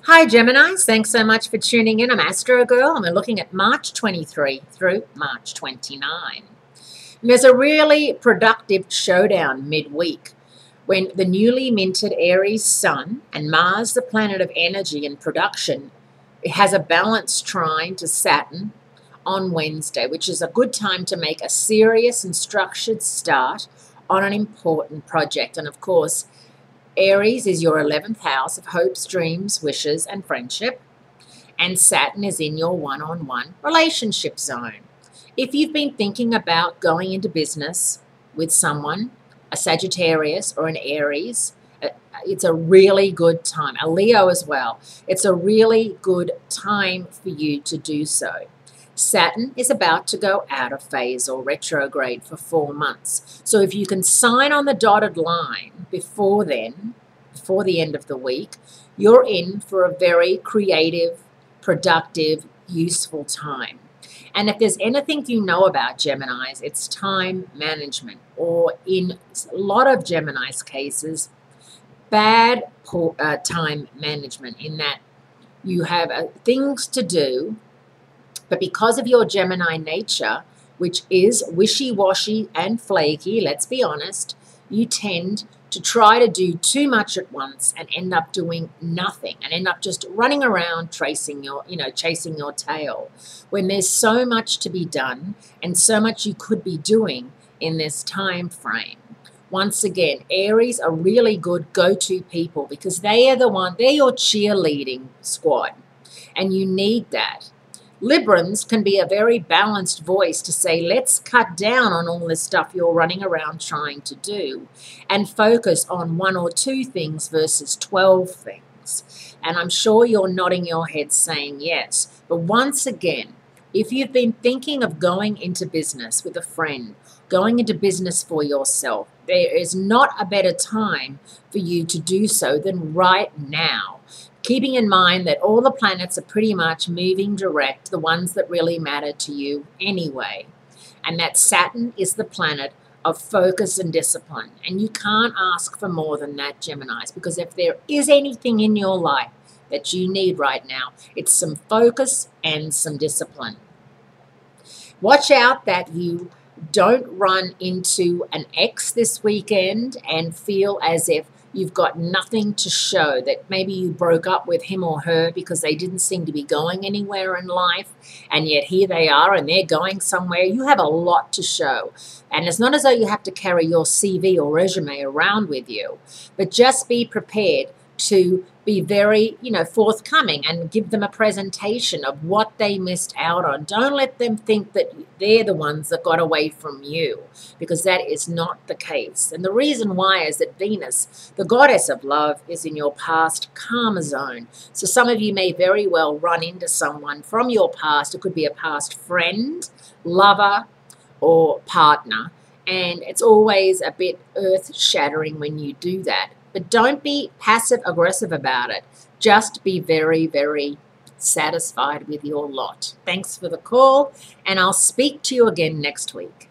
Hi, Geminis. Thanks so much for tuning in. I'm Astrogirl, and we're looking at March 23 through March 29. And there's a really productive showdown midweek when the newly minted Aries Sun and Mars, the planet of energy and production, it has a balanced trine to Saturn on Wednesday, which is a good time to make a serious and structured start on an important project. And of course, Aries is your 11th house of hopes, dreams, wishes, and friendship. And Saturn is in your one-on-one relationship zone. If you've been thinking about going into business with someone, a Sagittarius or an Aries, it's a really good time. A Leo as well. It's a really good time for you to do so. Saturn is about to go out of phase or retrograde for 4 months. So if you can sign on the dotted line before then, before the end of the week, you're in for a very creative, productive, useful time. And if there's anything you know about Geminis, it's time management, or in a lot of Geminis' cases, bad time management, in that you have things to do, but because of your Gemini nature, which is wishy-washy and flaky, let's be honest, you tend to try to do too much at once and end up doing nothing and end up just running around chasing your tail, when there's so much to be done and so much you could be doing in this time frame. Once again, Aries are really good go-to people because they're your cheerleading squad, and you need that. Librans can be a very balanced voice to say, let's cut down on all this stuff you're running around trying to do and focus on 1 or 2 things versus 12 things. And I'm sure you're nodding your head saying yes. But once again, if you've been thinking of going into business with a friend, going into business for yourself, there is not a better time for you to do so than right now. Keeping in mind that all the planets are pretty much moving direct, the ones that really matter to you anyway. And that Saturn is the planet of focus and discipline. And you can't ask for more than that, Geminis, because if there is anything in your life that you need right now, it's some focus and some discipline. Watch out that you don't run into an ex this weekend and feel as if you've got nothing to show, that maybe you broke up with him or her because they didn't seem to be going anywhere in life, and yet here they are and they're going somewhere. You have a lot to show. And it's not as though you have to carry your CV or resume around with you, but just be prepared to be very, forthcoming and give them a presentation of what they missed out on. Don't let them think that they're the ones that got away from you, because that is not the case. And the reason why is that Venus, the goddess of love, is in your past karma zone. So some of you may very well run into someone from your past. It could be a past friend, lover, or partner. And it's always a bit earth-shattering when you do that. But don't be passive-aggressive about it. Just be very, very satisfied with your lot. Thanks for the call, and I'll speak to you again next week.